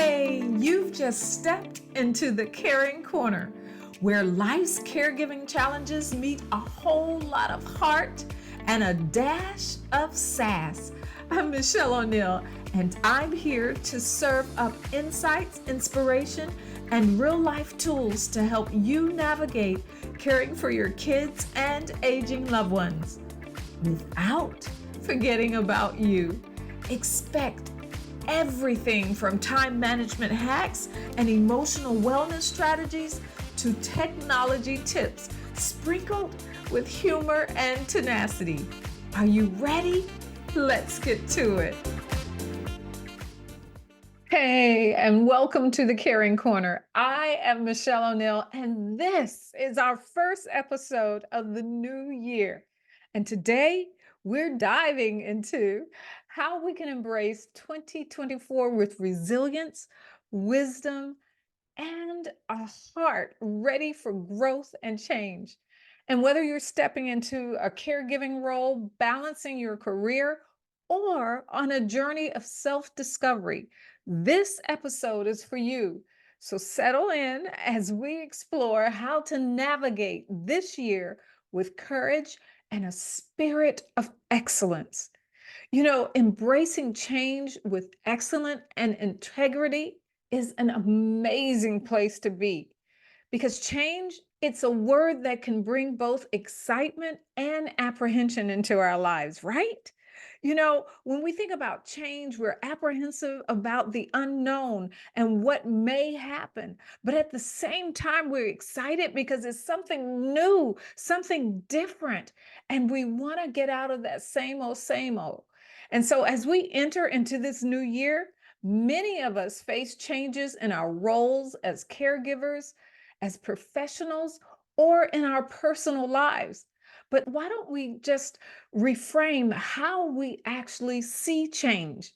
Hey, you've just stepped into the Caring Corner, where life's caregiving challenges meet a whole lot of heart and a dash of sass. I'm Michelle O'Neill, and I'm here to serve up insights, inspiration, and real life tools to help you navigate caring for your kids and aging loved ones without forgetting about you. Expect everything from time management hacks and emotional wellness strategies to technology tips sprinkled with humor and tenacity. Are you ready? Let's get to it. Hey, and welcome to the Caring Corner. I am Michelle O'Neill, and this is our first episode of the new year. And today we're diving into how we can embrace 2024 with resilience, wisdom, and a heart ready for growth and change. And whether you're stepping into a caregiving role, balancing your career, or on a journey of self-discovery, this episode is for you. So settle in as we explore how to navigate this year with courage and a spirit of excellence. You know, embracing change with excellence and integrity is an amazing place to be because change, it's a word that can bring both excitement and apprehension into our lives, right? You know, when we think about change, we're apprehensive about the unknown and what may happen. But at the same time, we're excited because it's something new, something different, and we want to get out of that same old, same old. And so as we enter into this new year, many of us face changes in our roles as caregivers, as professionals, or in our personal lives. But why don't we just reframe how we actually see change?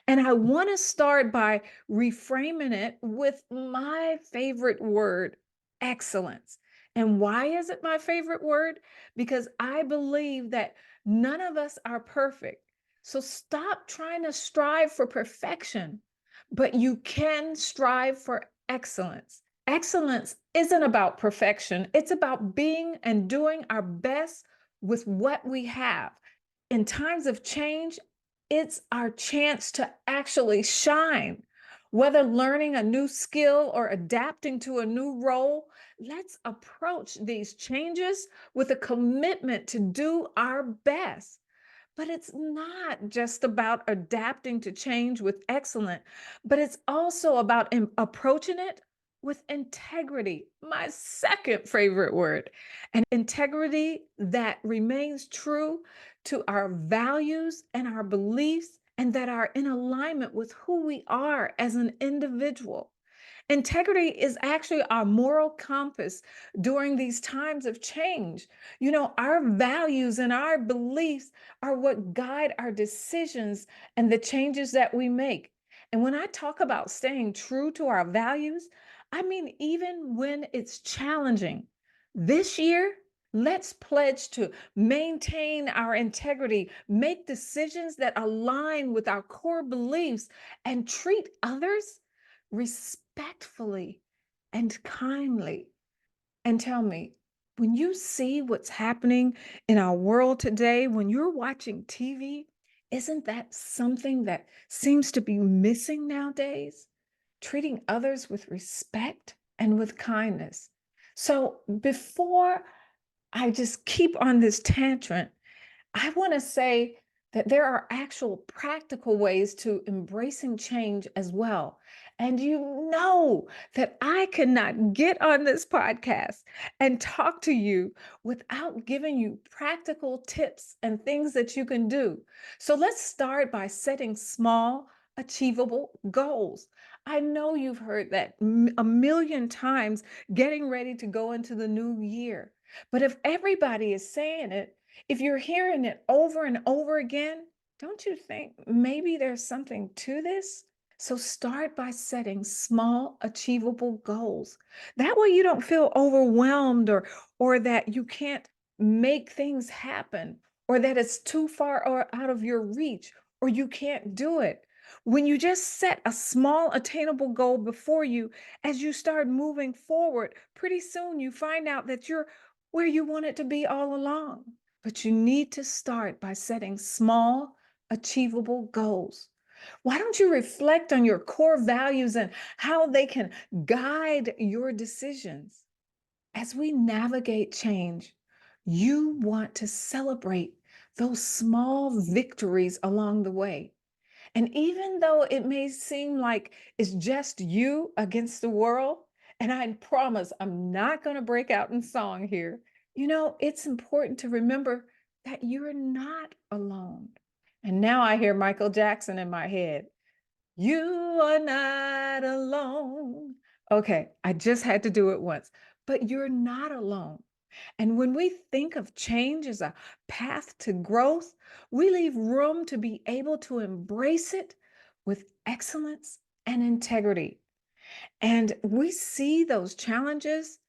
And I want to start by reframing it with my favorite word, excellence. And why is it my favorite word? Because I believe that none of us are perfect. So stop trying to strive for perfection, but you can strive for excellence. Excellence isn't about perfection. It's about being and doing our best with what we have. In times of change, it's our chance to actually shine. Whether learning a new skill or adapting to a new role, let's approach these changes with a commitment to do our best. But it's not just about adapting to change with excellence, but it's also about approaching it with integrity, my second favorite word, and integrity that remains true to our values and our beliefs and that are in alignment with who we are as an individual. Integrity is actually our moral compass during these times of change. You know, our values and our beliefs are what guide our decisions and the changes that we make. And when I talk about staying true to our values, I mean, even when it's challenging. This year, let's pledge to maintain our integrity, make decisions that align with our core beliefs, and treat others respectfully and kindly. And tell me, when you see what's happening in our world today, when you're watching TV, isn't that something that seems to be missing nowadays? Treating others with respect and with kindness. So before I just keep on this tangent, I want to say that there are actual practical ways to embracing change as well. And you know that I cannot get on this podcast and talk to you without giving you practical tips and things that you can do. So let's start by setting small, achievable goals. I know you've heard that a million times getting ready to go into the new year. But if everybody is saying it, if you're hearing it over and over again, don't you think maybe there's something to this? So start by setting small, achievable goals. That way you don't feel overwhelmed or that you can't make things happen or that it's too far or out of your reach or you can't do it. When you just set a small, attainable goal before you, as you start moving forward, pretty soon you find out that you're where you wanted to be all along. But you need to start by setting small, achievable goals. Why don't you reflect on your core values and how they can guide your decisions? As we navigate change, you want to celebrate those small victories along the way. And even though it may seem like it's just you against the world, and I promise I'm not going to break out in song here, it's important to remember that you're not alone. And now I hear Michael Jackson in my head. You are not alone. Okay, I just had to do it once, but you're not alone. And when we think of change as a path to growth, we leave room to be able to embrace it with excellence and integrity. And we see those challenges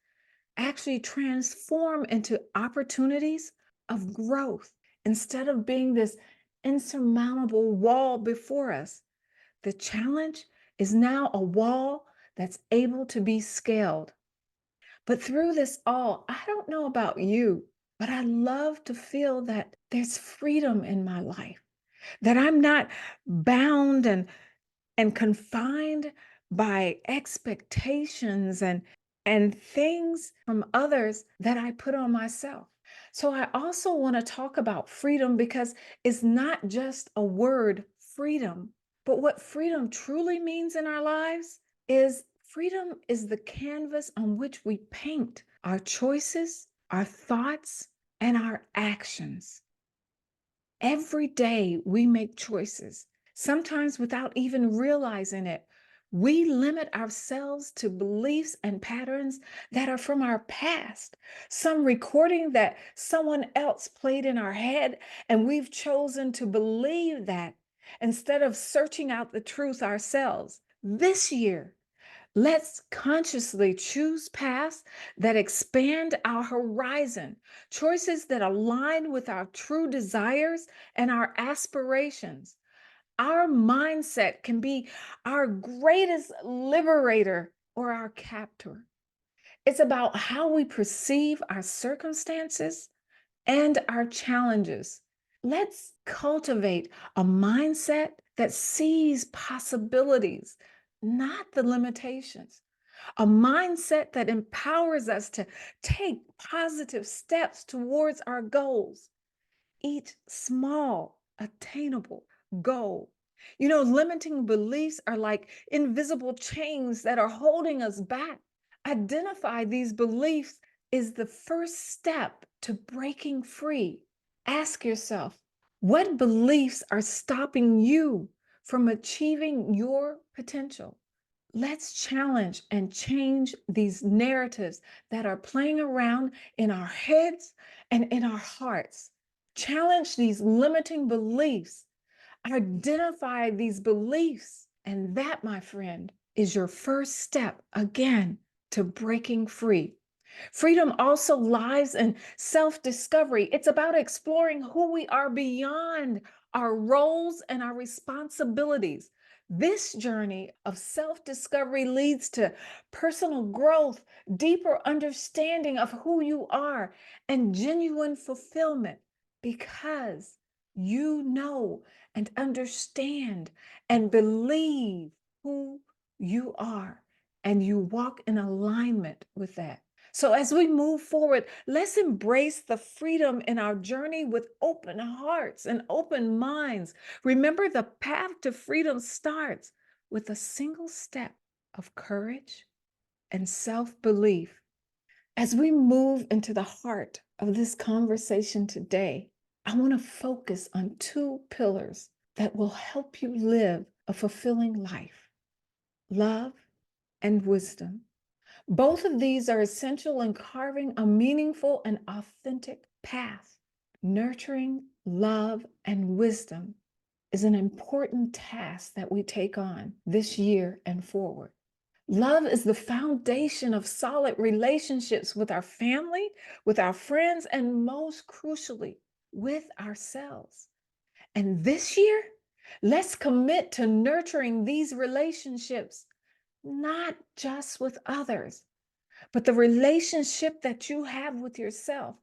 actually transform into opportunities of growth instead of being this insurmountable wall before us. The challenge is now a wall that's able to be scaled. But through this all, I don't know about you, but I love to feel that there's freedom in my life, that I'm not bound and confined by expectations and things from others that I put on myself. So I also want to talk about freedom because it's not just a word, freedom, but what freedom truly means in our lives is freedom is the canvas on which we paint our choices, our thoughts, and our actions. Every day we make choices, sometimes without even realizing it. We limit ourselves to beliefs and patterns that are from our past, some recording that someone else played in our head, and we've chosen to believe that instead of searching out the truth ourselves. This year, let's consciously choose paths that expand our horizon, choices that align with our true desires and our aspirations. Our mindset can be our greatest liberator or our captor. It's about how we perceive our circumstances and our challenges. Let's cultivate a mindset that sees possibilities, not the limitations. A mindset that empowers us to take positive steps towards our goals. Each small, attainable goal. Limiting beliefs are like invisible chains that are holding us back. Identify these beliefs is the first step to breaking free. Ask yourself, what beliefs are stopping you from achieving your potential? Let's challenge and change these narratives that are playing around in our heads and in our hearts. Challenge these limiting beliefs. Identify these beliefs. And that, my friend, is your first step again to breaking free. Freedom also lies in self discovery. It's about exploring who we are beyond our roles and our responsibilities. This journey of self discovery leads to personal growth, deeper understanding of who you are, and genuine fulfillment because you know and understand and believe who you are, and you walk in alignment with that. So, as we move forward, let's embrace the freedom in our journey with open hearts and open minds. Remember, the path to freedom starts with a single step of courage and self belief. As we move into the heart of this conversation today, I want to focus on two pillars that will help you live a fulfilling life: love and wisdom. Both of these are essential in carving a meaningful and authentic path. Nurturing love and wisdom is an important task that we take on this year and forward. Love is the foundation of solid relationships with our family, with our friends, and most crucially, with ourselves. And this year, Let's commit to nurturing these relationships, not just with others, but the relationship that you have with yourself.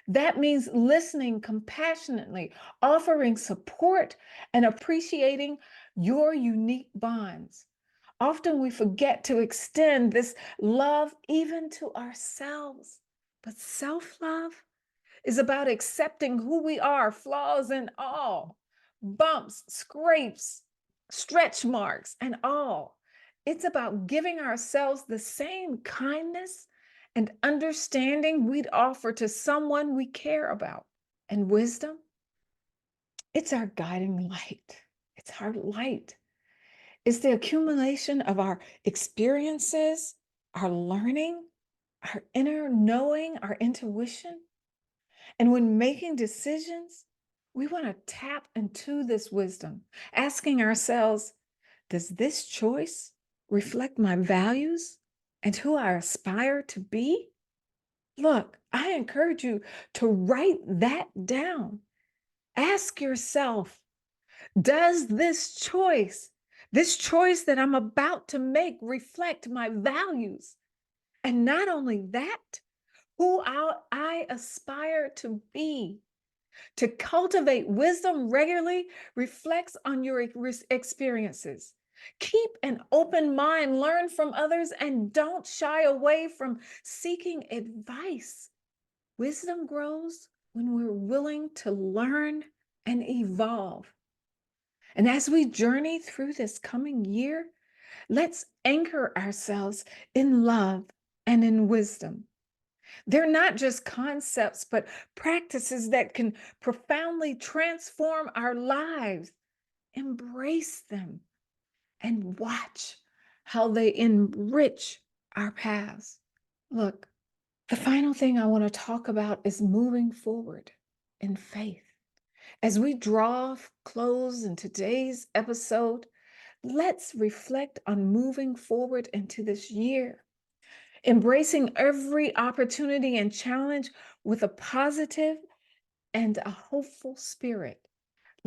That means listening compassionately, offering support, and appreciating your unique bonds. Often we forget to extend this love even to ourselves. But self love is about accepting who we are, flaws and all, bumps, scrapes, stretch marks, and all. It's about giving ourselves the same kindness and understanding we'd offer to someone we care about. And wisdom, it's our guiding light. It's our light. It's the accumulation of our experiences, our learning, our inner knowing, our intuition. And when making decisions, we want to tap into this wisdom, asking ourselves, does this choice reflect my values and who I aspire to be? Look, I encourage you to write that down. Ask yourself, does this choice that I'm about to make, reflect my values? And not only that, who I aspire to be. To cultivate wisdom regularly reflects on your experiences. Keep an open mind, learn from others, and don't shy away from seeking advice. Wisdom grows when we're willing to learn and evolve. And as we journey through this coming year, let's anchor ourselves in love and in wisdom. They're not just concepts, but practices that can profoundly transform our lives. Embrace them and watch how they enrich our paths. Look, the final thing I want to talk about is moving forward in faith. As we draw close in today's episode, let's reflect on moving forward into this year, embracing every opportunity and challenge with a positive and a hopeful spirit.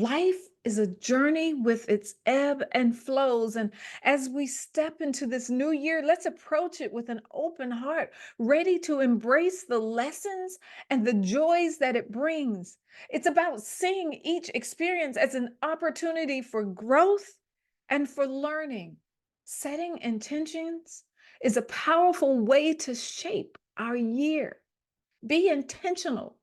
Life is a journey with its ebb and flows. And as we step into this new year, let's approach it with an open heart, ready to embrace the lessons and the joys that it brings. It's about seeing each experience as an opportunity for growth and for learning. Setting intentions is a powerful way to shape our year. Be intentional.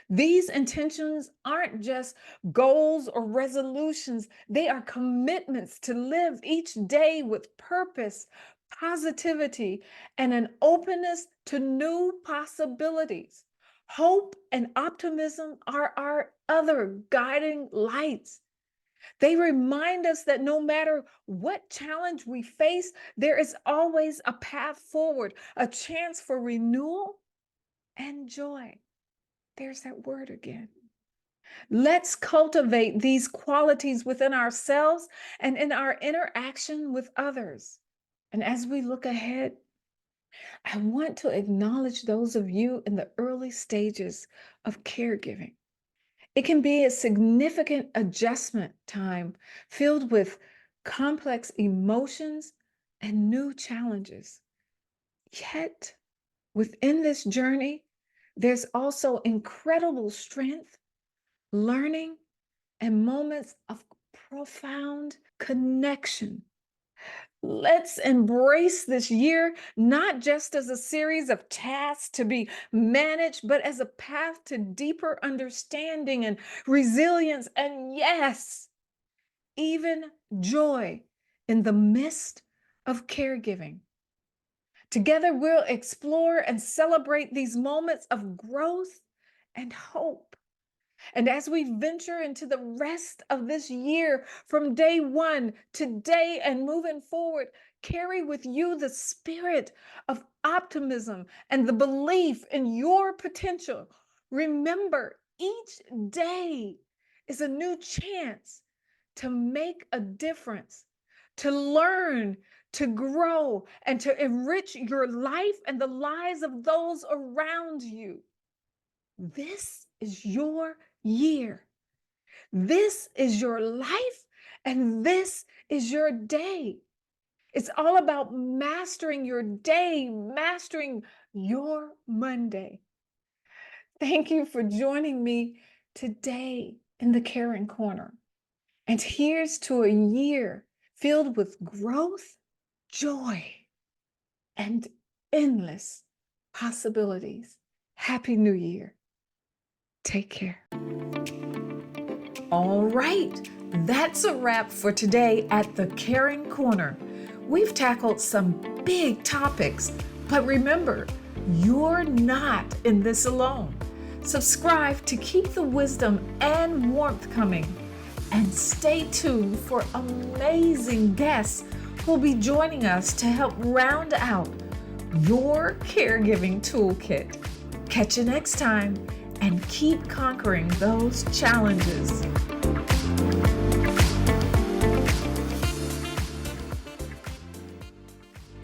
These intentions aren't just goals or resolutions, they are commitments to live each day with purpose, positivity, and an openness to new possibilities. Hope and optimism are our other guiding lights. They remind us that no matter what challenge we face, there is always a path forward, a chance for renewal and joy. There's that word again. Let's cultivate these qualities within ourselves and in our interaction with others. And as we look ahead, I want to acknowledge those of you in the early stages of caregiving. It can be a significant adjustment time filled with complex emotions and new challenges. Yet, within this journey, there's also incredible strength, learning, and moments of profound connection. Let's embrace this year not just as a series of tasks to be managed, but as a path to deeper understanding and resilience, and yes, even joy in the midst of caregiving. Together, we'll explore and celebrate these moments of growth and hope. And as we venture into the rest of this year, from day one to day and moving forward, carry with you the spirit of optimism and the belief in your potential. Remember, each day is a new chance to make a difference, to learn, to grow, and to enrich your life and the lives of those around you. This is your year. This is your life And this is your day. It's all about mastering your day, mastering your Monday. Thank you for joining me today in the Caring Corner. And here's to a year filled with growth, joy, and endless possibilities. Happy New Year. Take care. All right, that's a wrap for today at the Caring Corner. We've tackled some big topics, but remember, you're not in this alone. Subscribe to keep the wisdom and warmth coming. And stay tuned for amazing guests who'll be joining us to help round out your caregiving toolkit. Catch you next time and keep conquering those challenges.